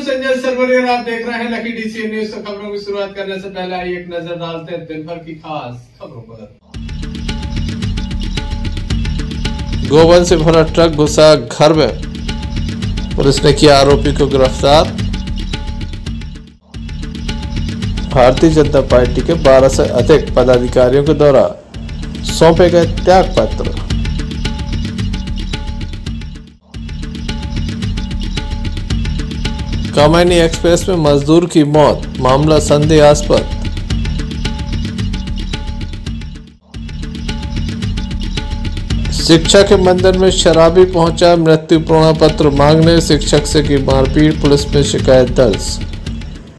संजय सरवरियर, आप देख रहे हैं लकी डीसी न्यूज। तो खबरों की शुरुआत करने से पहले आइए एक नजर डालते हैं दिन भर की खास खबरों पर। गोवन से भरा ट्रक घुसा घर में, पुलिस ने किया आरोपी को गिरफ्तार। भारतीय जनता पार्टी के 12 से अधिक पदाधिकारियों के द्वारा सौंपे गए त्याग पत्र। कामायनी एक्सप्रेस में मजदूर की मौत, मामला संदेहास्पद। शिक्षा के मंदिर में शराबी पहुंचा, मृत्यु प्रमाण पत्र मांगने शिक्षक से की मारपीट, पुलिस में शिकायत दर्ज।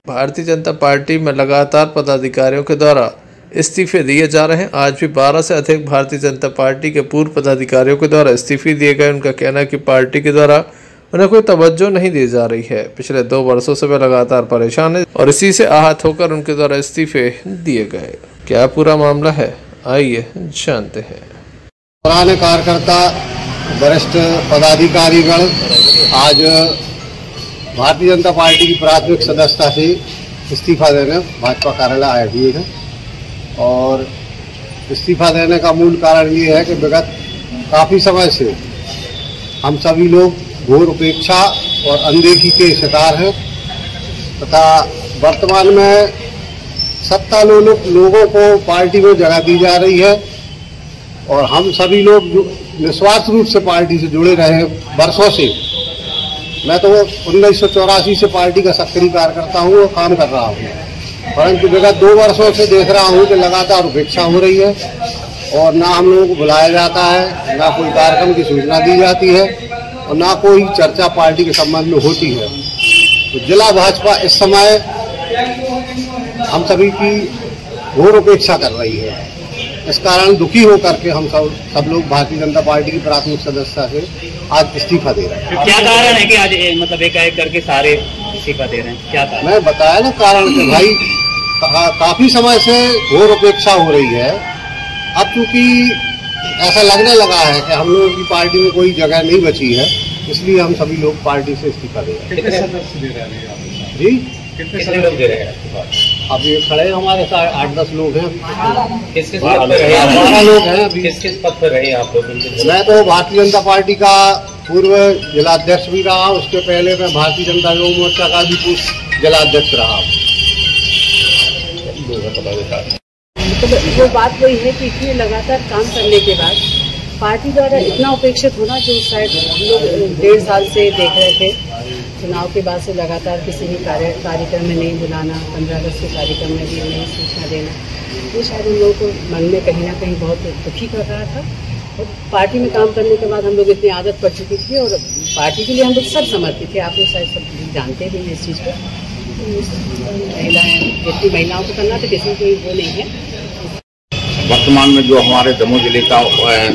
भारतीय जनता पार्टी में लगातार पदाधिकारियों के द्वारा इस्तीफे दिए जा रहे हैं। आज भी 12 से अधिक भारतीय जनता पार्टी के पूर्व पदाधिकारियों के द्वारा इस्तीफे दिए गए। उनका कहना है कि पार्टी के द्वारा उन्हें कोई तवज्जो नहीं दी जा रही है। पिछले 2 वर्षों से वे लगातार परेशान है और इसी से आहत होकर उनके द्वारा इस्तीफे दिए गए। क्या पूरा मामला है, आइए जानते हैं। पुराने कार्यकर्ता, वरिष्ठ पदाधिकारीगण आज भारतीय जनता पार्टी की प्राथमिक सदस्यता से इस्तीफा देने भाजपा कार्यालय आए हुए हैं। और इस्तीफा देने का मूल कारण ये है कि विगत काफ़ी समय से हम सभी लोग घोर उपेक्षा और अनदेखी के शिकार हैं तथा वर्तमान में सत्तारूढ़ लोगों को पार्टी में जगह दी जा रही है और हम सभी लोग निस्वार्थ रूप से पार्टी से जुड़े रहे हैं वर्षों से। मैं तो 1984 से पार्टी का सक्रिय कार्यकर्ता हूँ और काम कर रहा हूँ, परंतु विगत 2 वर्षों से देख रहा हूँ कि लगातार उपेक्षा हो रही है और ना हम लोगों को बुलाया जाता है, ना कोई कार्यक्रम की सूचना दी जाती है और ना कोई चर्चा पार्टी के संबंध में होती है। तो जिला भाजपा इस समय हम सभी की घोर उपेक्षा कर रही है। इस कारण दुखी होकर के हम सब लोग भारतीय जनता पार्टी की प्राथमिक सदस्यता से आज इस्तीफा दे रहे हैं। क्या कारण है कि आज मतलब एक करके सारे इस्तीफा दे रहे हैं? क्या कारण? मैं बताया ना कारण कि भाई काफी समय से घोर उपेक्षा हो रही है। अब चूंकि ऐसा लगने लगा है कि हम लोगों की पार्टी में कोई जगह नहीं बची है, इसलिए हम सभी लोग पार्टी से इस्तीफा दे रहे हैं। कितने सदस्य दे रहे हैं जी? कितने लोग दे रहे हैं? अब ये खड़े हमारे साथ 8-10 लोग हैं। किस किस पद पर रहे? 12 लोग हैं अभी। किस किस पद पर रहे आप लोग? मैं तो भारतीय जनता पार्टी का पूर्व जिलाध्यक्ष भी रहा, उसके पहले मैं भारतीय जनता युवा मोर्चा का भी पूर्व जिलाध्यक्ष रहा। मतलब वो बात वही है कि इतने लगातार काम करने के बाद पार्टी द्वारा इतना उपेक्षित होना, जो शायद हम लोग 1.5 साल से देख रहे थे। चुनाव के बाद से लगातार किसी भी कार्यक्रम में नहीं बुलाना, 15 अगस्त के कार्यक्रम में भी नहीं सूचना देना, ये शायद हम लोगों को मन में कहीं ना कहीं बहुत दुखी कर रहा था। और पार्टी में काम करने के बाद हम लोग इतनी आदत पड़ चुकी थी और पार्टी के लिए हम लोग सब समर्पित थे। आप लोग शायद सब जानते भी हैं इस चीज़ को। जितनी महिलाओं को करना तो किसी को वो नहीं है। वर्तमान में जो हमारे दमोह जिले का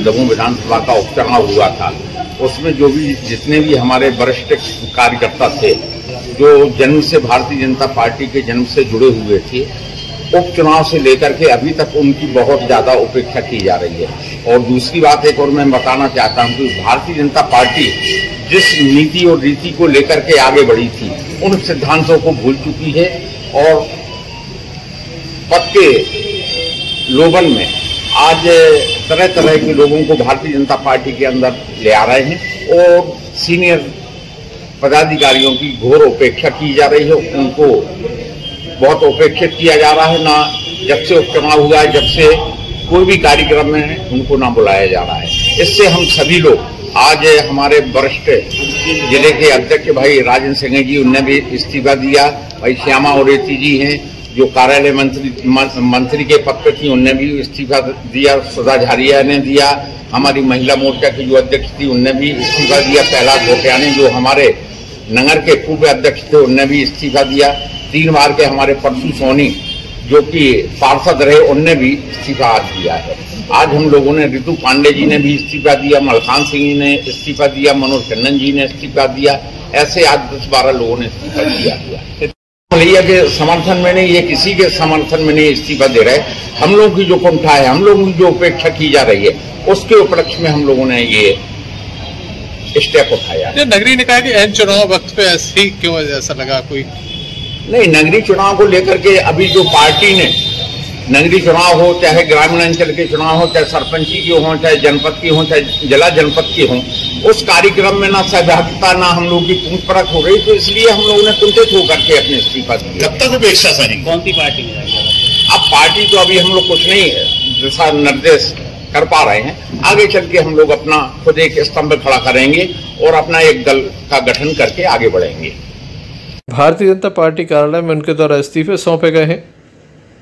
दमोह विधानसभा का उपचुनाव हुआ था, उसमें जो भी जितने भी हमारे वरिष्ठ कार्यकर्ता थे जो जन्म से भारतीय जनता पार्टी के जन्म से जुड़े हुए थे, उपचुनाव से लेकर के अभी तक उनकी बहुत ज्यादा उपेक्षा की जा रही है। और दूसरी बात एक और मैं बताना चाहता हूं कि भारतीय जनता पार्टी जिस नीति और रीति को लेकर के आगे बढ़ी थी, उन सिद्धांतों को भूल चुकी है और पद के लोभन में आज तरह तरह के लोगों को भारतीय जनता पार्टी के अंदर ले आ रहे हैं और सीनियर पदाधिकारियों की घोर उपेक्षा की जा रही है। उनको बहुत उपेक्षित किया जा रहा है। ना जब से उपचुनाव हुआ है, जब से कोई भी कार्यक्रम में उनको ना बुलाया जा रहा है। इससे हम सभी लोग आज हमारे वरिष्ठ जिले के अध्यक्ष भाई राजेंद्र सिंह जी, उनने भी इस्तीफा दिया। भाई श्यामा उरेती जी हैं जो कार्यालय मंत्री के पद पर थी, उनने भी इस्तीफा दिया। सुधा झारिया ने दिया। हमारी महिला मोर्चा की जो अध्यक्ष थी, उनने भी इस्तीफा दिया। प्रहलाद घोटियानी जो हमारे नगर के पूर्व अध्यक्ष थे, उनने भी इस्तीफा दिया। 3 बार के हमारे परसू सोनी जो कि पार्षद रहे, उनने भी इस्तीफा आज दिया है। आज हम लोगों ने, ऋतु पांडे जी ने भी इस्तीफा दिया, मलखान सिंह जी ने इस्तीफा दिया, मनोज टंडन जी ने इस्तीफा दिया। ऐसे आज 10-12 लोगों ने इस्तीफा दिया। मलैया के समर्थन में नहीं, ये किसी के समर्थन में नहीं इस्तीफा दे रहे। हम लोगों की जो कुंठा है, हम लोगों की जो उपेक्षा की जा रही है, उसके उपलक्ष्य में हम लोगों ने ये स्टेप उठाया है। नगरीय निकाय के एन चुनाव वक्त पे ऐसे क्यों ऐसा लगा? कोई नहीं, नगरीय चुनाव को लेकर के अभी जो पार्टी ने नगरीय चुनाव हो, चाहे ग्रामीण अंचल के चुनाव हो, चाहे सरपंची की हो, चाहे जनपद की हो, चाहे जिला जनपद की हो, उस कार्यक्रम में ना सहभागिता ना हम लोग की पूछ परख हो रही, तो इसलिए हम लोगों ने कुंठित होकर के अपने इस्तीफा दिया। कब तक उपेक्षा सही? कौन सी पार्टी में? अब पार्टी तो अभी हम लोग कुछ नहीं दिशा निर्देश कर पा रहे हैं, आगे चल के हम लोग अपना खुद एक स्तंभ खड़ा करेंगे और अपना एक दल का गठन करके आगे बढ़ेंगे। भारतीय जनता पार्टी कार्यालय में उनके द्वारा इस्तीफे सौंपे गए हैं।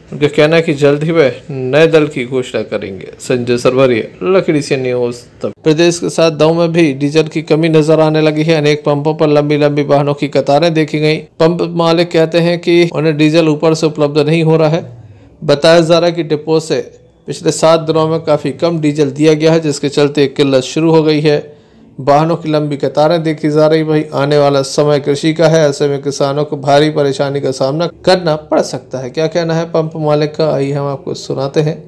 उनका कहना है कि जल्द ही वह नए दल की घोषणा करेंगे। Sanjay Sarwariya, lucky DCN news. प्रदेश के साथ दमोह में भी डीजल की कमी नजर आने लगी है। अनेक पंपों पर लंबी लंबी वाहनों की कतारें देखी गई। पंप मालिक कहते हैं कि उन्हें डीजल ऊपर से उपलब्ध नहीं हो रहा है। बताया जा रहा है कि डिपो से पिछले 7 दिनों में काफी कम डीजल दिया गया है, जिसके चलते किल्लत शुरू हो गई है। वाहनों की लंबी कतारें देखी जा रही। वही आने वाला समय कृषि का है, ऐसे में किसानों को भारी परेशानी का सामना करना पड़ सकता है। क्या कहना है पंप मालिक का, आइए हम आपको सुनाते हैं।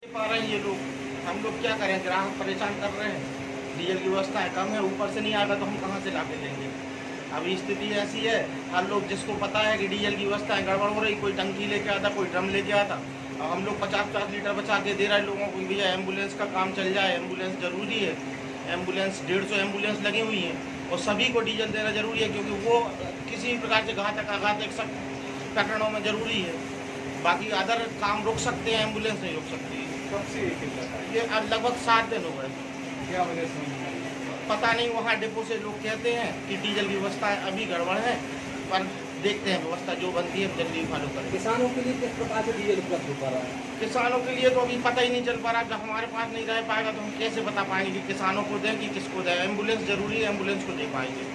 पा रहे हैं ये लोग, हम लोग क्या करें? ग्राहक परेशान कर रहे हैं, डीजल की व्यवस्थाएं कम है, ऊपर से नहीं आएगा तो हम कहां से लाके लेंगे? अभी स्थिति ऐसी है, हर लोग जिसको पता है कि डीजल की व्यवस्थाएं गड़बड़ हो रही, कोई टंकी लेके आता, कोई ड्रम लेके आता, और हम लोग 50-50 लीटर बचा के दे रहे हैं लोगों को। भैया एम्बुलेंस का काम चल जाए, एम्बुलेंस जरूरी है। एम्बुलेंस 150 एम्बुलेंस लगी हुई हैं और सभी को डीजल देना जरूरी है, क्योंकि वो किसी भी प्रकार से घातक सब प्रकरणों में जरूरी है। बाकी अदर काम रुक सकते हैं, एम्बुलेंस नहीं रुक सकती। ये लगभग 7 दिन हो गए। क्या वजह से? पता नहीं, वहाँ डिपो से लोग कहते हैं कि डीजल की व्यवस्था अभी गड़बड़ है, पर देखते हैं व्यवस्था जो बनती है जल्दी फॉलो करें। किसानों के लिए किस प्रकार से डीजल उपलब्ध हो पा रहा है? किसानों के लिए तो अभी पता ही नहीं चल पा रहा। जब हमारे पास नहीं रह पाएगा तो हम कैसे बता पाएंगे कि किसानों को दें कि किसको दें? एम्बुलेंस जरूरी है, एम्बुलेंस को दे पाएंगे।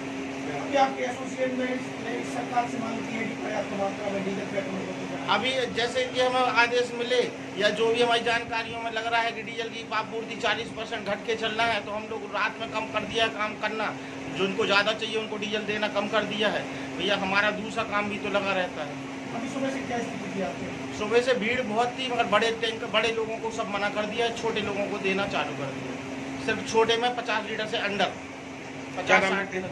अभी जैसे कि हमें आदेश मिले या जो भी हमारी जानकारियों में लग रहा है कि डीजल की आपूर्ति 40% घट के चलना है, तो हम लोग रात में कम कर दिया है काम करना। जिनको ज़्यादा चाहिए उनको डीजल देना कम कर दिया है। भैया हमारा दूसरा काम भी तो लगा रहता है। अभी सुबह से क्या स्थिति थी आपकी? सुबह से भीड़ बहुत थी, मगर बड़े टैंक बड़े लोगों को सब मना कर दिया है, छोटे लोगों को देना चालू कर दिया। सिर्फ छोटे में 50 लीटर से अंडर 50-60 लीटर।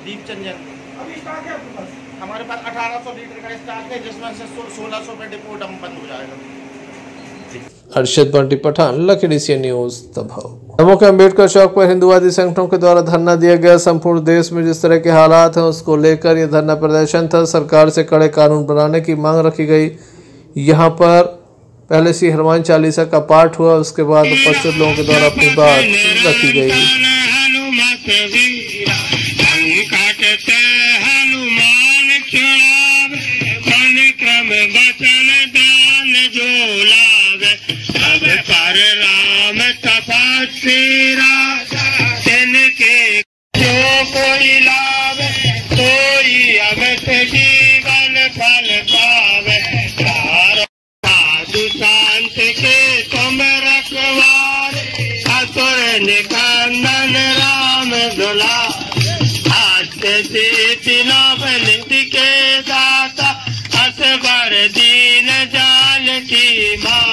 दीपचंद जैन। अभी स्टॉक है आपके पास? हमारे पास 1800 लीटर का स्टॉक है, जिसमें से 1600 पे डिपो डंप बंद हो जाएगा। Arshad Bunty Pathan, lucky DCN news Damoh. Damoh के अम्बेडकर चौक पर हिंदुवादी संगठनों के द्वारा धरना दिया गया। संपूर्ण देश में जिस तरह के हालात हैं उसको लेकर यह धरना प्रदर्शन था। सरकार से कड़े कानून बनाने की मांग रखी गई। यहाँ पर पहले से हनुमान चालीसा का पाठ हुआ, उसके बाद उपस्थित लोगों के द्वारा अपनी बात रखी गई। राम तपस्वीरा तिनके जो कोई लाभ कोई अमित जीवन फल पावे। साधु शांत के तुम रखवार असुर निकंदन राम दुला। निधि के दाता असबर दीन जाल की माँ।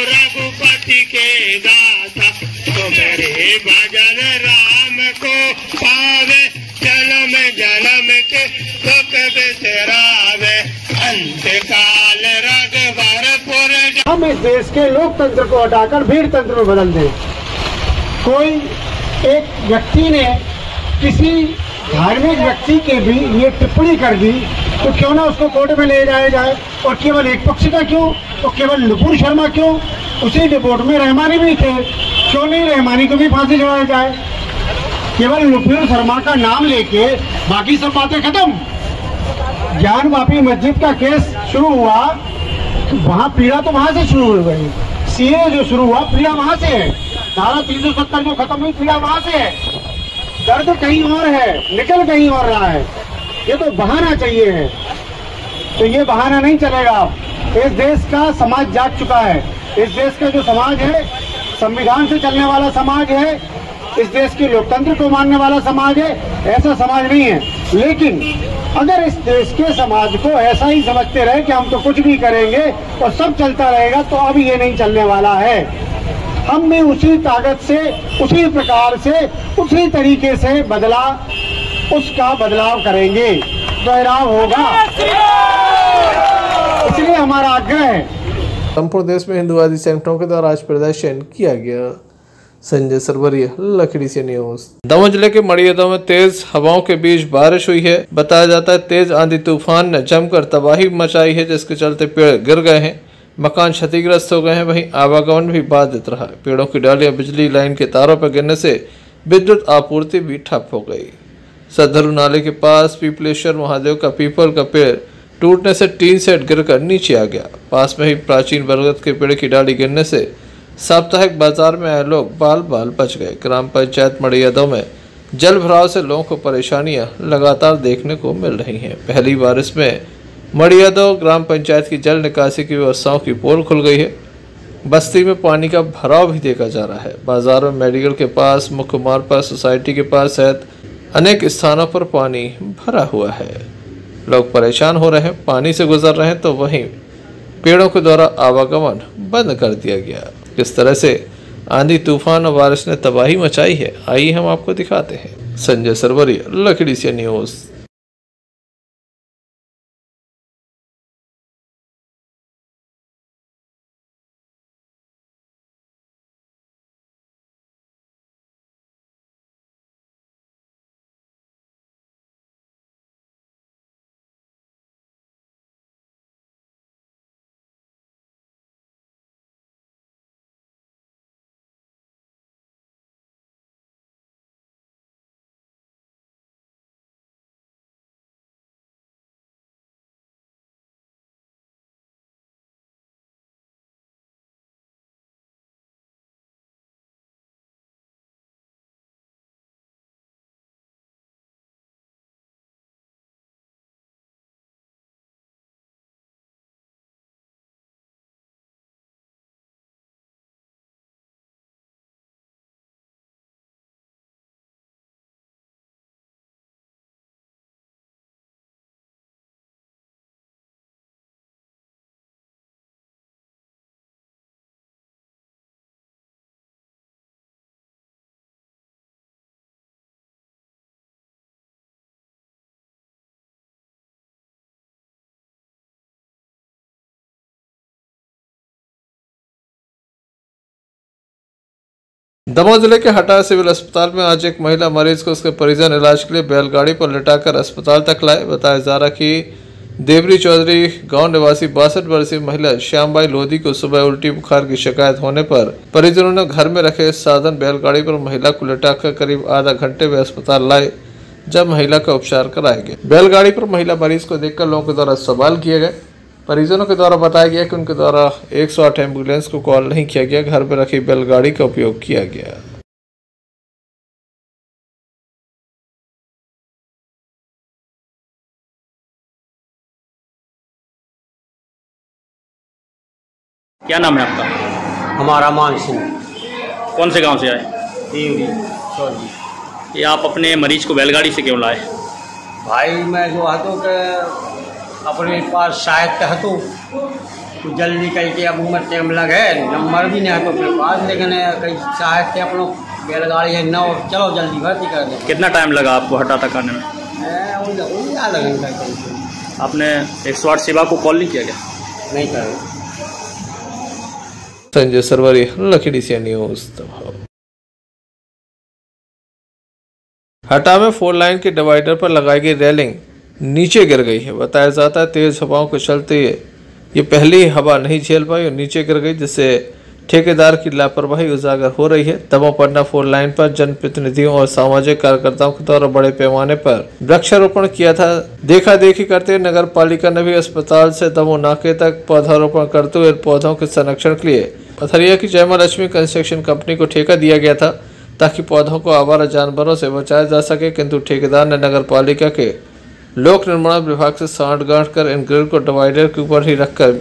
रघुपति के दाता तुम्हारे भजन राम को पावे। जन्म जन्म के दुख बिसरावे। अंत काल रघुवरपुर हम इस देश के लोकतंत्र को हटाकर भीड़ तंत्र में बदल दें। कोई एक व्यक्ति ने किसी धार्मिक व्यक्ति के भी ये टिप्पणी कर दी तो क्यों ना उसको कोर्ट में ले जाया जाए, और केवल एक पक्ष का क्यों, तो केवल नुपुर शर्मा क्यों, उसी रिपोर्ट में रहमानी भी थे, क्यों नहीं रहमानी को भी फांसी चढ़ाया जाए। केवल नुपुर शर्मा का नाम लेके बाकी सब बातें खत्म। ज्ञान वापी मस्जिद का केस शुरू हुआ, वहाँ पीड़ा तो वहाँ से शुरू हो गई। सीए जो शुरू हुआ पीड़ा वहाँ से है, धारा 370 जो खत्म हुई पीड़ा वहाँ से है। दर्द कहीं और है, निकल कहीं और रहा है। ये तो बहाना चाहिए है, तो ये बहाना नहीं चलेगा। इस देश का समाज जाग चुका है। इस देश का जो समाज है संविधान से चलने वाला समाज है, इस देश के लोकतंत्र को मानने वाला समाज है, ऐसा समाज नहीं है। लेकिन अगर इस देश के समाज को ऐसा ही समझते रहे कि हम तो कुछ भी करेंगे और सब चलता रहेगा, तो अब ये नहीं चलने वाला है। हम भी उसी ताकत से, उसी प्रकार से, उसी तरीके से उसका बदलाव करेंगे, दोहराव होगा। इसलिए हमारा आग्रह है। संपूर्ण देश में हिंदुवादी संगठनों के द्वारा आज प्रदर्शन किया गया। संजय सरवरिया, लखड़ी से न्यूज। दमोह जिले के मड़ियादह में तेज हवाओं के बीच बारिश हुई है। बताया जाता है तेज आंधी तूफान ने जमकर तबाही मचाई है, जिसके चलते पेड़ गिर गए हैं, मकान क्षतिग्रस्त हो गए हैं, वहीं आवागमन भी बाधित रहा। पेड़ों की डालियां बिजली लाइन के तारों पर गिरने से विद्युत आपूर्ति भी ठप हो गई। सदरू नाले के पास पीपलेश्वर महादेव का पीपल का पेड़ टूटने से टीन सेट गिरकर नीचे आ गया। पास में ही प्राचीन बरगद के पेड़ की डाली गिरने से साप्ताहिक बाजार में आए लोग बाल बाल बच गए। ग्राम पंचायत मड़ियादह में जल भराव से लोगों को परेशानियां लगातार देखने को मिल रही हैं। पहली बारिश में मड़ियादह ग्राम पंचायत की जल निकासी की व्यवस्थाओं की पोल खुल गई है। बस्ती में पानी का भराव भी देखा जा रहा है। बाजार में मेडिकल के पास, मुख्य मार्ग पर, सोसाइटी के पास सहित अनेक स्थानों पर पानी भरा हुआ है। लोग परेशान हो रहे हैं, पानी से गुजर रहे हैं, तो वहीं पेड़ों के द्वारा आवागमन बंद कर दिया गया। किस तरह से आंधी तूफान और बारिश ने तबाही मचाई है, आइए हम आपको दिखाते हैं। संजय सरवरिया, लखड़ी से न्यूज। दमोह जिले के हटा सिविल अस्पताल में आज एक महिला मरीज को उसके परिजन इलाज के लिए बैलगाड़ी पर लिटाकर अस्पताल तक लाए। बताया जा रहा कि देवरी चौधरी गांव निवासी 62 वर्षीय महिला श्यामबाई लोधी को सुबह उल्टी बुखार की शिकायत होने पर परिजनों ने घर में रखे साधन बैलगाड़ी पर महिला को लिटाकर करीब आधा घंटे में अस्पताल लाए, जब महिला का उपचार कराया गया। बैलगाड़ी पर महिला मरीज को देखकर लोगों के द्वारा सवाल किए गए। परिजनों के द्वारा बताया गया कि उनके द्वारा 108 एम्बुलेंस को कॉल नहीं किया गया, घर पर रखी बैलगाड़ी का उपयोग किया गया। क्या नाम है आपका? हमारा मान सिंह। कौन से गांव से आए? देवरी चौधरी। ये आप अपने मरीज को बैलगाड़ी से क्यों लाए? भाई मैं जो हतो के अपने पास साहित्य हतो तो जल्दी कह के अब उम्र टाइम लगे, नंबर भी नहीं है तो अपने पास, लेकिन कई साहित्य अपनों बैलगाड़ी है न, चलो जल्दी भर्ती कर दे। कितना टाइम लगा आपको हटा तक आने में? आधा घंटा। आपने 108 सेवा को कॉल नहीं किया क्या? नहीं कर। संजय सरवरी, लखीडीह से न्यूज दबाव। हटा में 4 लाइन के डिवाइडर पर लगाई गई रेलिंग नीचे गिर गई है। बताया जाता है तेज हवाओं के चलते ये पहली हवा नहीं झेल पाई और नीचे गिर गई, जिससे ठेकेदार की लापरवाही उजागर हो रही है। दमोह पटना 4 लाइन पर जनप्रतिनिधियों और सामाजिक कार्यकर्ताओं के द्वारा बड़े पैमाने पर वृक्षारोपण किया था। देखा देखी करते नगर पालिका ने भी अस्पताल से दमोह नाके तक पौधारोपण करते हुए पौधों के संरक्षण के लिए पथरिया की जय मां लक्ष्मी कंस्ट्रक्शन कंपनी को ठेका दिया गया था, ताकि पौधों को आवारा जानवरों से बचाया जा सके। किंतु ठेकेदार ने नगर पालिका के लोक निर्माण विभाग से सांठ-गांठ कर इन ग्रिल को डिवाइडर के ऊपर ही रखकर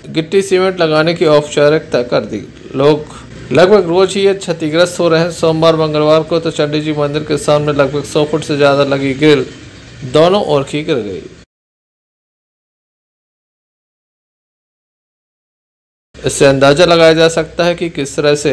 गिट्टी सीमेंट लगाने की औपचारिकता कर दी। लोग लगभग रोज ही ये क्षतिग्रस्त हो रहे हैं। सोमवार मंगलवार को तो चंडी जी मंदिर के सामने लगभग 100 फुट से ज्यादा लगी ग्रिल दोनों ओर की गिर गई। इससे अंदाजा लगाया जा सकता है कि किस तरह से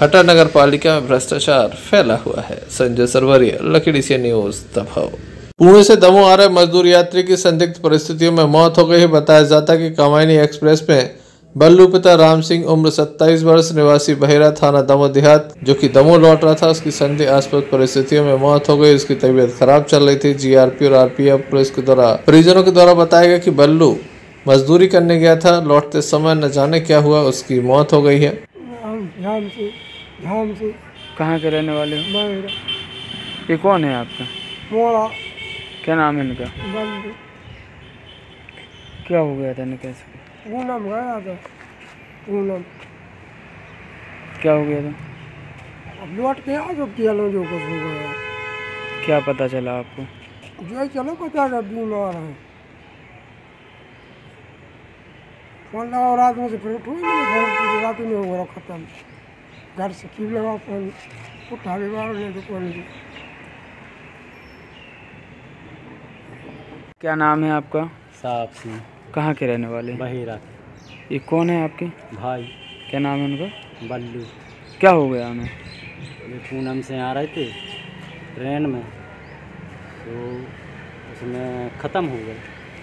हटा नगर पालिका में भ्रष्टाचार फैला हुआ है। संजय सरवरी, लखीडीह से न्यूज दबाव। पुणे से दमोह आ रहे मजदूर यात्री की संदिग्ध परिस्थितियों में मौत हो गई है। बताया जाता है कि कामायनी एक्सप्रेस में बल्लू पिता राम सिंह उम्र 27 वर्ष निवासी बहेरा थाना दमोह देहात, जो कि दमोह लौट रहा था, उसकी संदेहास्पद परिस्थितियों में मौत हो गई। उसकी तबीयत खराब चल रही थी। जीआरपी और आरपीएफ पुलिस के द्वारा परिजनों के द्वारा बताया गया कि बल्लू मजदूरी करने गया था, लौटते समय न जाने क्या हुआ, उसकी मौत हो गई है। कहाँ के रहने वाले हो? ये कौन है आपका? मोड़ा। क्या नाम है इनका? क्या हो गया था इन्हें? कैसे पूनम गया था। पूनम क्या हो गया था? अब लौट के आ जो किया लो जो कुछ हो गया। क्या पता चला आपको? जो चलो पता है बीमार है। फोन लगाओ रात में से फिर उठो नहीं, रात में हो गया खत्म। घर से क्यों लगाओ फोन, उठा भी बाहर नहीं तो कौन। क्या नाम है आपका? साहब सिंह। कहाँ के रहने वाले? बहेरा। ये कौन है आपके भाई? क्या नाम है उनका? बल्लू। क्या हो गया उन्हें? ये पूनम से आ रहे थे ट्रेन में, तो उसमें ख़त्म हो गए।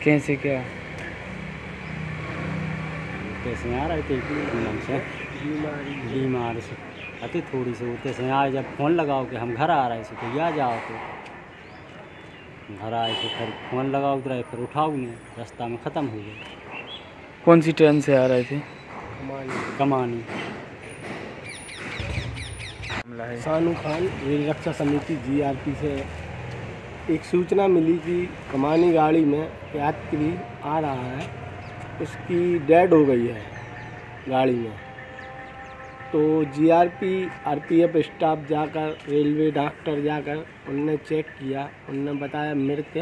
कैसे? क्या कैसे आ रहे थे पूनम से? बीमार से आते थोड़ी से होते से आए। जब फ़ोन लगाओ कि हम घर आ रहे थे तो आ जाओ, तो घर आए तो फिर फ़ोन लगाओ उधर, फिर उठाओ नहीं, रास्ता में ख़त्म हो गए। कौन सी ट्रेन से आ रहे थे? कमानी। सानू खान, रेल रक्षा समिति जीआरपी से एक सूचना मिली कि कमानी गाड़ी में यात्री आ रहा है, उसकी डेड हो गई है गाड़ी में। तो जीआरपी आरपीएफ स्टाफ जाकर, रेलवे डॉक्टर जाकर उनने चेक किया, उनने बताया मृत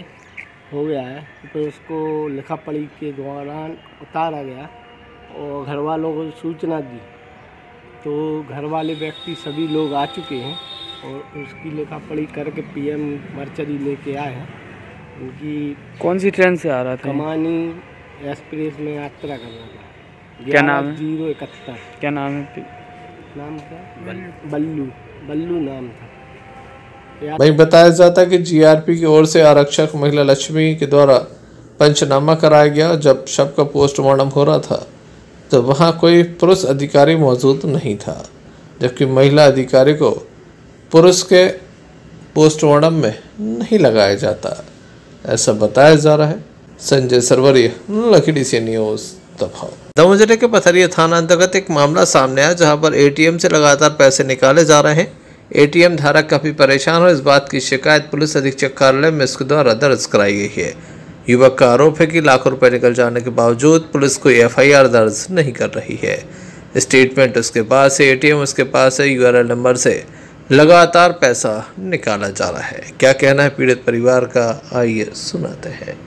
हो गया है। तो उसको लिखा पढ़ी के दौरान उतारा गया और घर वालों को सूचना दी, तो घर वाले व्यक्ति सभी लोग आ चुके हैं और उसकी लिखा पढ़ी करके पीएम मर्चरी लेके आए हैं। उनकी कौन सी ट्रेन से आ रहा था? कमानी एक्सप्रेस में यात्रा कर रहा था। क्या नाम है? 071। क्या नाम है? नाम क्या? बल्लू नाम था। वहीं बताया जाता है कि जीआरपी की ओर से आरक्षक महिला लक्ष्मी के द्वारा पंचनामा कराया गया। जब शव का पोस्टमार्टम हो रहा था तो वहां कोई पुरुष अधिकारी मौजूद नहीं था, जबकि महिला अधिकारी को पुरुष के पोस्टमार्टम में नहीं लगाया जाता, ऐसा बताया जा रहा है। संजय सरवरी, लखीडीह से न्यूज दबाव। दमोह जिले के पथरिया थाना अंतर्गत एक मामला सामने आया, जहां पर एटीएम से लगातार पैसे निकाले जा रहे हैं। एटीएम धारक काफी परेशान हो इस बात की शिकायत पुलिस अधीक्षक कार्यालय में इसके द्वारा दर्ज कराई गई है। युवक का आरोप है कि लाखों रुपए निकल जाने के बावजूद पुलिस कोई एफआईआर दर्ज नहीं कर रही है। स्टेटमेंट उसके पास है, एटीएम उसके पास है, यूआरएल नंबर से लगातार पैसा निकाला जा रहा है। क्या कहना है पीड़ित परिवार का, आइए सुनाते हैं।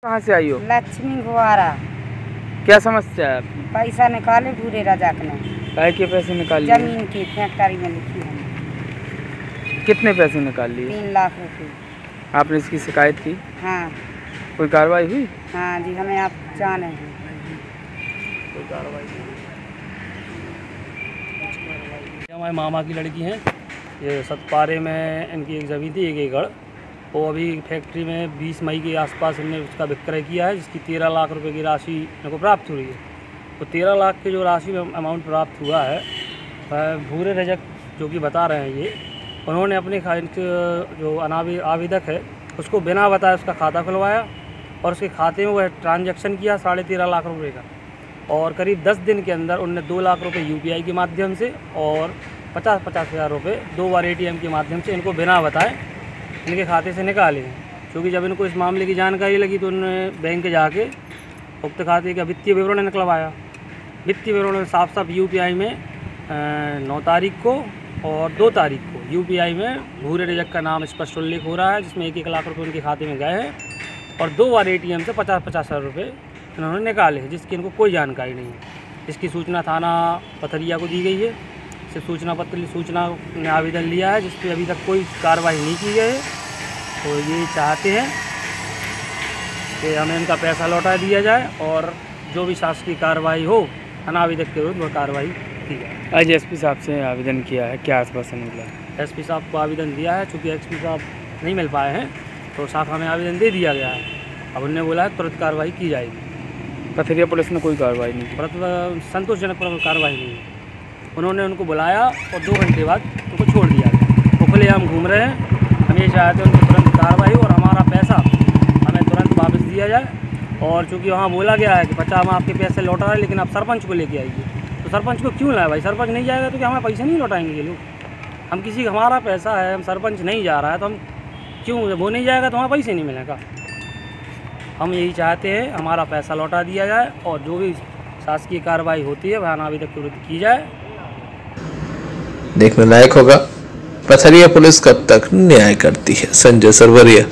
कहाँ से आई हो? लक्ष्मी गुवारा। क्या समस्या है आपकी? पैसा निकाले पूरे रजाक ने। काय के पैसे निकाल लिए? जमीन की फैक्ट्री में लिखी है। कितने पैसे निकाल लिए? 3 लाख रुपए। आपने इसकी शिकायत की? हाँ। कोई कार्रवाई हुई? हाँ जी, हमें आप जाने हैं। कोई कार्रवाई? हमारे मामा की लड़की हैं, ये सतपारे में इनकी एक ज़मीन थी 1 एकड़, वो अभी फैक्ट्री में 20 मई के आसपास इनने उसका विक्रय किया है, जिसकी 13 लाख रुपए की राशि इनको प्राप्त हुई है। तो 13 लाख की जो राशि में अमाउंट प्राप्त हुआ है, भूरे रजक जो कि बता रहे हैं ये, उन्होंने अपने जो आवेदक है उसको बिना बताए उसका खाता खुलवाया और उसके खाते में वह ट्रांजैक्शन किया 13.5 लाख रुपए का, और करीब 10 दिन के अंदर उनने 2 लाख रुपए UPI के माध्यम से और 50-50 हज़ार रुपये 2 बार ATM के माध्यम से इनको बिना बताए इनके खाते से निकाले हैं। क्योंकि जब इनको इस मामले की जानकारी लगी तो उन्होंने बैंक जाके उक्त खाते का वित्तीय विवरण निकलवाया। वित्तीय विवरण साफ साफ UPI में 9 तारीख को और 2 तारीख को UPI में भूरे रजक का नाम स्पष्ट उल्लेख हो रहा है, जिसमें 1-1 लाख रुपये उनके खाते में गए हैं और 2 बार ATM से 50-50 हज़ार रुपये इन्होंने निकाले हैं, जिसकी इनको कोई जानकारी नहीं है। इसकी सूचना थाना पथरिया को दी गई है। से सूचना ने आवेदन लिया है, जिस पर अभी तक कोई कार्रवाई नहीं की गई है। तो ये चाहते हैं कि हमें इनका पैसा लौटा दिया जाए और जो भी शासकीय कार्रवाई हो अनावेदक के विरुद्ध वह कार्रवाई की जाए। आज SP साहब से आवेदन किया है, क्या आश्वासन मिला? SP साहब को आवेदन दिया है, चूँकि SP साहब नहीं मिल पाए हैं तो शाखा में आवेदन दे दिया गया है। अब उन्होंने बोला है तुरंत कार्रवाई की जाएगी। पथरिया पुलिस ने कोई कार्रवाई नहीं की? संतोषजनक कार्रवाई नहीं है। उन्होंने उनको बुलाया और 2 घंटे बाद उनको छोड़ दिया गया। वो खुलेआम घूम रहे हैं। हम ये चाहते हैं उनको तुरंत कार्रवाई हो और हमारा पैसा हमें तुरंत वापस दिया जाए। और चूँकि वहाँ बोला गया है कि 50 हम आपके पैसे लौटा रहे हैं, लेकिन आप सरपंच को लेके आइए। तो सरपंच को क्यों लाए भाई? सरपंच नहीं जाएगा तो क्या हमें पैसे नहीं लौटाएंगे ये लोग? हम किसी का हमारा पैसा है, हम सरपंच नहीं जा रहा है तो हम क्यों, वो नहीं जाएगा तो हमें पैसे नहीं मिलेगा। हम यही चाहते हैं हमारा पैसा लौटा दिया जाए और जो भी शासकीय कार्रवाई होती है वह अनावेदक के विरुद्ध की जाए। देखने लायक होगा पथरिया पुलिस कब तक न्याय करती है। संजय सरवरिया,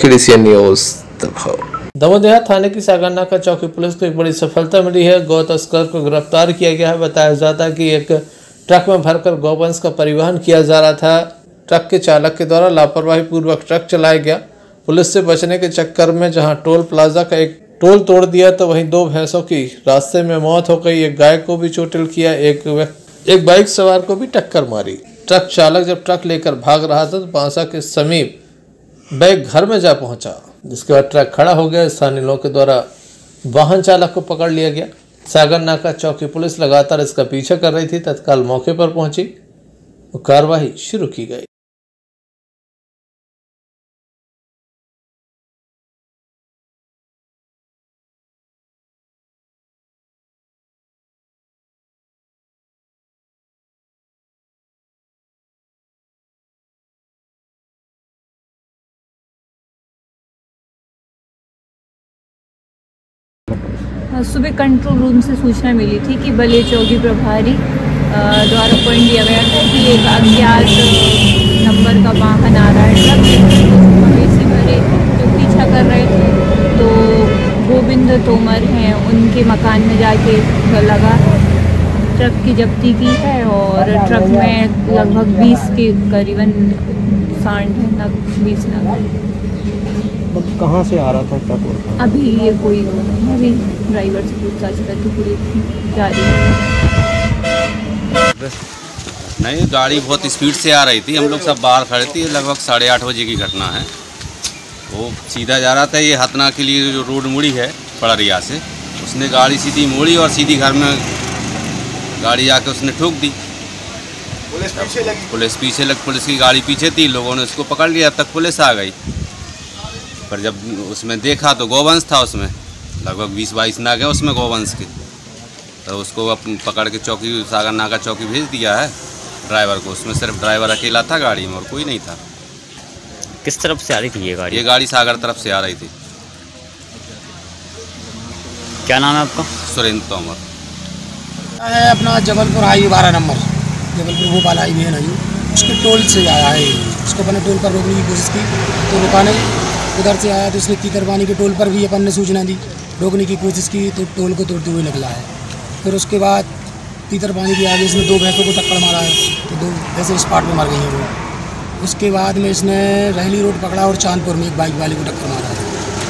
एशियन न्यूज़ दबाव। दमोह थाने की सागरनाका चौकी पुलिस को एक बड़ी सफलता मिली है। गौ तस्कर को गिरफ्तार किया गया है। बताया जाता है कि एक ट्रक में भरकर गौवंश का परिवहन किया जा रहा था। ट्रक के चालक के द्वारा लापरवाही पूर्वक ट्रक चलाया गया। पुलिस से बचने के चक्कर में जहां टोल प्लाजा का एक टोल तोड़ दिया तो वहीं 2 भैंसों की रास्ते में मौत हो गई। एक गाय को भी चोटिल किया। एक बाइक सवार को भी टक्कर मारी। ट्रक चालक जब ट्रक लेकर भाग रहा था तो बांसा के समीप बैग घर में जा पहुंचा, जिसके बाद ट्रक खड़ा हो गया। स्थानीय लोगों के द्वारा वाहन चालक को पकड़ लिया गया। सागरनाका चौकी पुलिस लगातार इसका पीछा कर रही थी। तत्काल मौके पर पहुंची और कार्रवाई शुरू की गई। सुबह कंट्रोल रूम से सूचना मिली थी कि बले चौकी प्रभारी द्वारा पॉइंट दिया गया था कि एक अज्ञात नंबर का वाहन आ रहा है ट्रक से भरे जो पीछा कर रहे थे। तो गोविंद तोमर हैं, उनके मकान में जाके लगा, ट्रक की जब्ती की है और ट्रक में लगभग 20 के करीबन सांड है, नग 20 नग। कहाँ से आ रहा था ट्रक? अभी ये कोई अभी ड्राइवर से पूछताछ करके पूरी जारी है। नहीं, गाड़ी बहुत स्पीड से आ रही थी। हम लोग सब बाहर खड़े थे। लगभग 8:30 बजे की घटना है। वो सीधा जा रहा था, ये हतना के लिए जो रोड मुड़ी है पड़रिया से, उसने गाड़ी सीधी मोड़ी और सीधी घर में गाड़ी आके उसने ठोक दी। पुलिस पीछे लगी। पुलिस की गाड़ी पीछे थी। लोगों ने उसको पकड़ लिया। तब तक पुलिस आ गई। पर जब उसमें देखा तो गौवंश था, उसमें लगभग 20-22 नाग है उसमें गौवंश के। तो उसको पकड़ के चौकी सागरनाका चौकी भेज दिया है ड्राइवर को। उसमें सिर्फ ड्राइवर अकेला था गाड़ी में और कोई नहीं था। किस तरफ से आ रही थी ये गाड़ी? ये गाड़ी सागर तरफ से आ रही थी। क्या नाम है आपका? सुरेंद्र तोमर। अपना Jabalpur highway 12 number, Jabalpur Bhopal highway है ना, ये उसके टोल से आया है। उसको अपने टोल पर रोकने की कोशिश की तो रुका नहीं। उधर से आया तो उसने तीतरपानी के टोल पर भी अपन ने सूचना दी, रोकने की कोशिश की तो टोल को तोड़ते हुए निकला है। फिर उसके बाद तीतरपानी के आगे इसने 2 भैंसों को टक्कर मारा है तो 2 भैंसें स्पॉट में मर गई हैं वो। उसके बाद में इसने रहली रोड पकड़ा और चांदपुर में एक बाइक वाले को टक्कर मारा है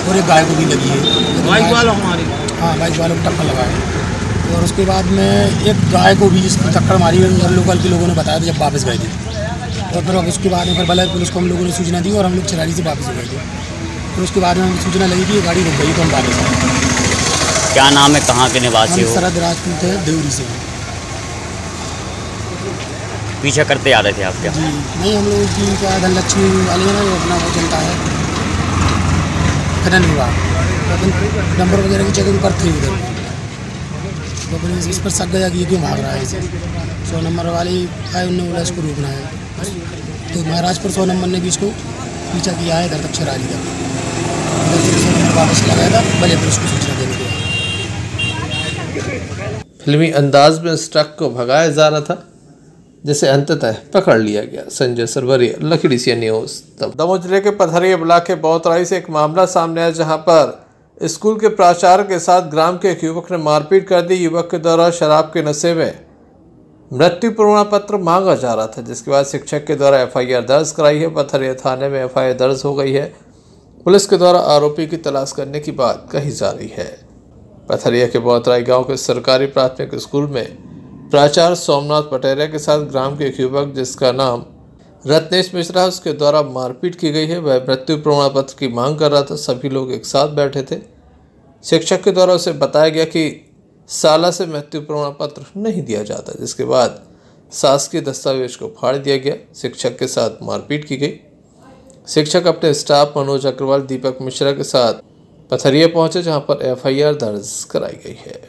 और एक गाय को भी लगी है। बाइक वालों हमारी? हाँ, बाइक वालों को टक्कर लगा है। और उसके बाद में एक गाय को भी जिसको टक्कर मारी है लोकल के लोगों ने बताया था जब वापस गए थे। तो फिर उसके बाद में फिर बल्कि पुलिस को हम लोगों ने सूचना दी और हम लोग चिराली से वापस हो गए थे। फिर उसके बाद में हमें सूचना लगी कि ये गाड़ी रुक गई तो हम वापस आए। क्या नाम है, कहाँ के निवासी हो? सरद राजपूत है, देवरी से। पीछा करते आ रहे थे आप क्या? जी नहीं, हम लोग की क्या धनलक्ष्मी वाली है ना, वो अपना वो चलता है खनन विभाग, नंबर वगैरह की चेकिंग पर थे उधर। तो अपने इस पर शक गया कि ये क्यों भाग रहा है इसे। 100 नंबर वाली आए, उन्होंने बोला इसको रोकना है। तो महाराजपुर 100 नंबर ने भी इसको पीछा किया है इधर तक चिराली तक। इधर से 100 नंबर वापस लगाया था, भले पुलिस को सूचना देने के बाद। फिल्मी अंदाज में इस ट्रक को भगाया जा रहा था, जिसे अंततः पकड़ लिया गया। Sanjay Sarwariya, lucky DCN news. Damoh जिले के पथरिया ब्लॉक के बौतराई से एक मामला सामने आया, जहां पर स्कूल के प्राचार्य के साथ ग्राम के एक युवक ने मारपीट कर दी। युवक के द्वारा शराब के नशे में मृत्यु प्रमाण पत्र मांगा जा रहा था, जिसके बाद शिक्षक के द्वारा FIR दर्ज कराई है। पथरिया थाने में FIR दर्ज हो गई है। पुलिस के द्वारा आरोपी की तलाश करने की बात कही जा रही है। पथरिया के बौतराई गांव के सरकारी प्राथमिक स्कूल में प्राचार्य सोमनाथ पटेरिया के साथ ग्राम के एक युवक, जिसका नाम रत्नेश मिश्रा, उसके द्वारा मारपीट की गई है। वह मृत्यु प्रमाण पत्र की मांग कर रहा था। सभी लोग एक साथ बैठे थे। शिक्षक के द्वारा उसे बताया गया कि साला से मृत्यु प्रमाण पत्र नहीं दिया जाता, जिसके बाद शासकीय दस्तावेज को फाड़ दिया गया। शिक्षक के साथ मारपीट की गई। शिक्षक अपने स्टाफ मनोज अग्रवाल, दीपक मिश्रा के साथ पथरिया पहुंचे, जहां पर FIR दर्ज कराई गई है।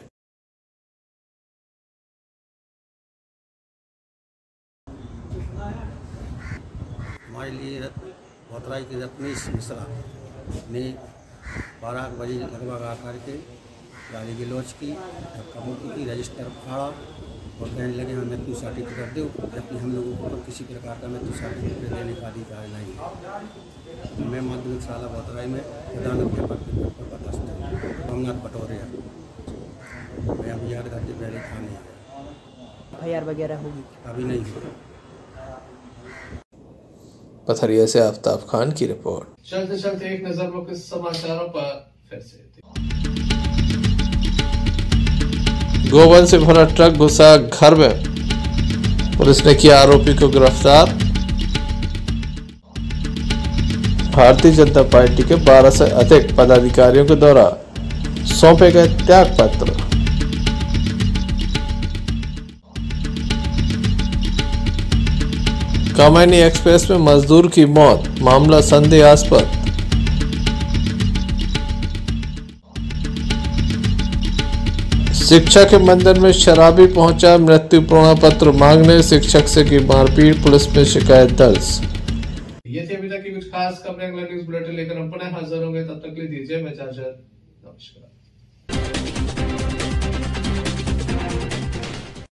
हमारे लिए बौतराई के रत्नेश मिश्रा ने 12 बजे लगभग आकर के गाड़ी की लॉन्च की, धक्का-मुक्की की, रजिस्टर फाड़ा और कहने लगे हमें मृत्यु सर्टिफिकेट दो, जबकि हम लोगों को तो किसी प्रकार का मृत्यु सर्टिफिकेट देने का अधिकार नहीं है। मैं माध्यमिक शाला बौतराई में प्रधान अध्यापक के पद पर पदस्थ हूँ, सोमनाथ पटोरिया। मैं अभी 8 घंटे पहले थाने FIR वगैरह होगी? अभी नहीं हुई। पथरिया से आफ्ताब खान की रिपोर्ट। चलते चलते एक नजर मुख्य समाचारों पर फिर से। गोवन से भरा ट्रक घुसा घर में, पुलिस ने किया आरोपी को गिरफ्तार। भारतीय जनता पार्टी के 12 से अधिक पदाधिकारियों के द्वारा सौंपे गए त्याग पत्र। कामायनी एक्सप्रेस में मजदूर की मौत, मामला संदेहास्पद। शिक्षा के मंदिर में शराबी पहुंचा, मृत्यु प्रमाण पत्र मांगने, शिक्षक से की मारपीट, पुलिस में शिकायत दर्ज। ये थी अभी तक की कुछ खास खबरें। अगला न्यूज़ बुलेटिन लेकर हम पुनः हाजिर होंगे। तब तक के लिए दीजिए इजाजत। नमस्कार।